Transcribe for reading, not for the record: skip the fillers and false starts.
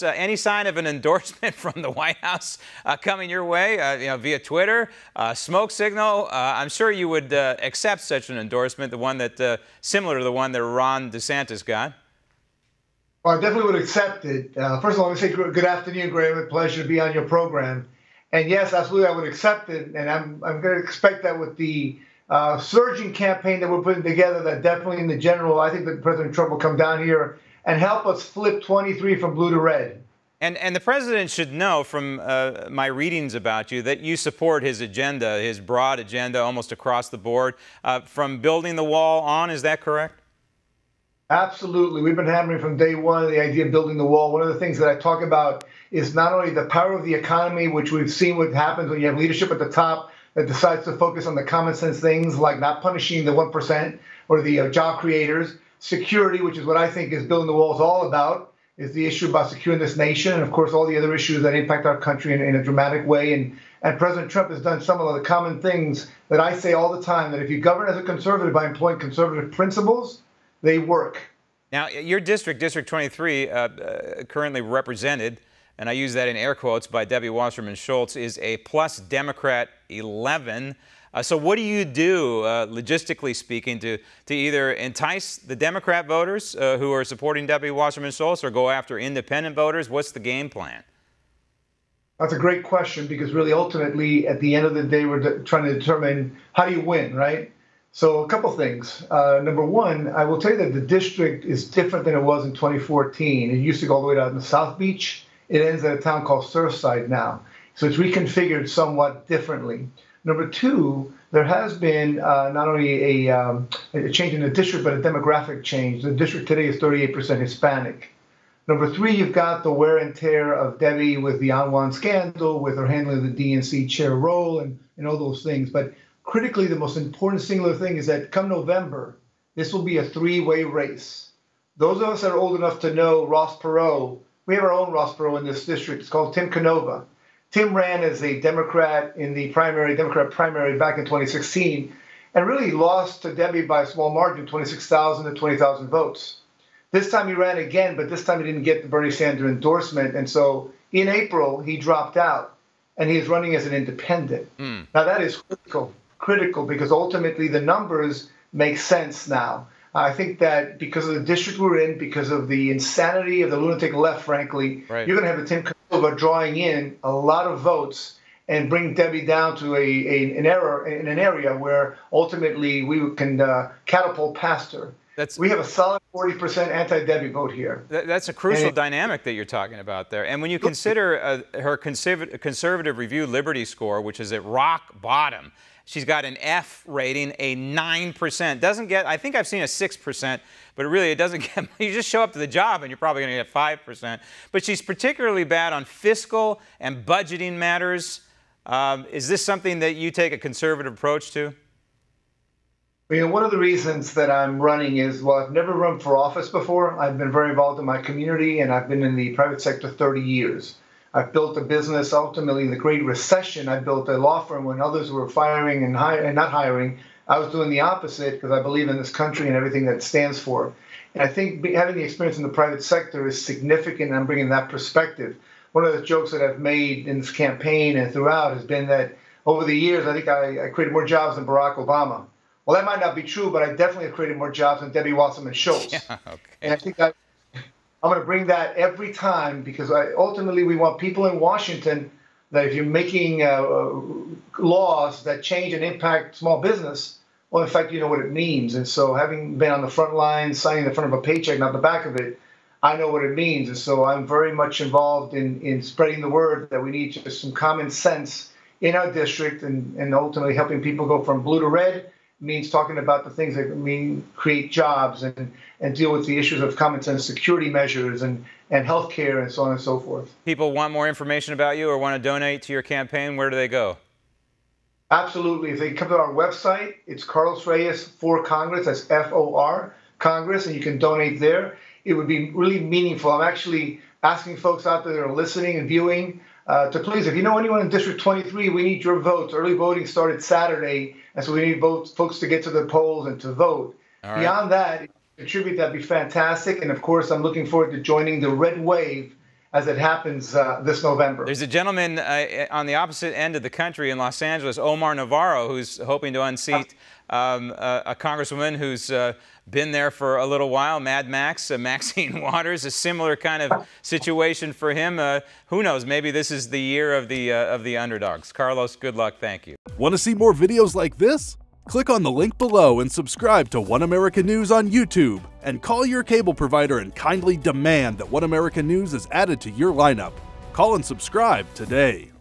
Any sign of an endorsement from the White House coming your way, via Twitter, smoke signal? I'm sure you would accept such an endorsement, the one that similar to the one that Ron DeSantis got. Well, I definitely would accept it. First of all, let me say good afternoon, Graham. A pleasure to be on your program. And yes, absolutely, I would accept it. And I'm going to expect that with the surging campaign that we're putting together, that definitely in the general, I think that President Trump will come down here and help us flip 23 from blue to red. And the president should know from my readings about you that you support his agenda, his broad agenda, almost across the board, from building the wall on. Is that correct? Absolutely. We've been hammering from day one the idea of building the wall. One of the things that I talk about is not only the power of the economy, which we've seen what happens when you have leadership at the top that decides to focus on the common sense things like not punishing the 1% or the job creators. Security, which is what I think is building the wall is all about, is the issue about securing this nation, and of course all the other issues that impact our country in a dramatic way. And President Trump has done some of the common things that I say all the time, that if you govern as a conservative by employing conservative principles, they work. Now, your district, District 23, currently represented, and I use that in air quotes, by Debbie Wasserman Schultz, is a plus Democrat 11. So what do you do, logistically speaking, to either entice the Democrat voters who are supporting Debbie Wasserman Schultz or go after independent voters? What's the game plan? That's a great question, because really ultimately at the end of the day we're trying to determine how do you win, right? So a couple things. Number one, I will tell you that the district is different than it was in 2014. It used to go all the way down to South Beach. It ends at a town called Surfside now. So it's reconfigured somewhat differently. Number two, there has been not only a change in the district, but a demographic change. The district today is 38% Hispanic. Number three, you've got the wear and tear of Debbie with the Anwan scandal, with her handling the DNC chair role and all those things. But critically, the most important singular thing is that come November, this will be a three-way race. Those of us that are old enough to know Ross Perot, we have our own Ross Perot in this district. It's called Tim Canova. Tim ran as a Democrat in the Democrat primary back in 2016 and really lost to Debbie by a small margin, 26,000 to 20,000 votes. This time he ran again, but this time he didn't get the Bernie Sanders endorsement. And so in April, he dropped out and he is running as an independent. Now that is critical because ultimately the numbers make sense now. I think that because of the district we're in, because of the insanity of the lunatic left, frankly, right, you're going to have a Tim Canova drawing in a lot of votes and bring Debbie down to an area where ultimately we can catapult past her. We have a solid 40% anti-Debbie vote here. That's a crucial dynamic that you're talking about there. And when you consider her conservative review Liberty score, which is at rock bottom, she's got an F rating, a 9%. Doesn't get, I think I've seen a 6%, but really it doesn't get, you just show up to the job and you're probably going to get 5%. But she's particularly bad on fiscal and budgeting matters. Is this something that you take a conservative approach to? One of the reasons that I'm running is, well, I've never run for office before. I've been very involved in my community, and I've been in the private sector 30 years. I've built a business. Ultimately, in the Great Recession, I built a law firm when others were firing and not hiring. I was doing the opposite because I believe in this country and everything that it stands for. And I think having the experience in the private sector is significant, and I'm bringing that perspective. One of the jokes that I've made in this campaign and throughout has been that over the years, I think I created more jobs than Barack Obama. Well, that might not be true, but I definitely have created more jobs than Debbie Wasserman Schultz. Yeah, okay. And I think I'm going to bring that every time because ultimately we want people in Washington that if you're making laws that change and impact small business, well, in fact, you know what it means. And so having been on the front line, signing the front of a paycheck, not the back of it, I know what it means. And so I'm very much involved in spreading the word that we need just some common sense in our district and ultimately helping people go from blue to red. Means talking about the things that mean create jobs and deal with the issues of common sense security measures and healthcare and so on and so forth. People want more information about you or want to donate to your campaign, where do they go? Absolutely. If they come to our website, it's Carlos Reyes for Congress. That's FOR Congress, and you can donate there. It would be really meaningful. I'm actually asking folks out there that are listening and viewing to please, if you know anyone in District 23, we need your votes. Early voting started Saturday, and so we need folks to get to the polls and to vote. Right. Beyond that, contribute, that'd be fantastic. And of course, I'm looking forward to joining the Red Wave as it happens this November. There's a gentleman on the opposite end of the country in Los Angeles, Omar Navarro, who's hoping to unseat a congresswoman who's been there for a little while, Mad Max, Maxine Waters, a similar kind of situation for him. Who knows? Maybe this is the year of the underdogs. Carlos, good luck. Thank you. Want to see more videos like this? Click on the link below and subscribe to One America News on YouTube. And call your cable provider and kindly demand that One America News is added to your lineup. Call and subscribe today.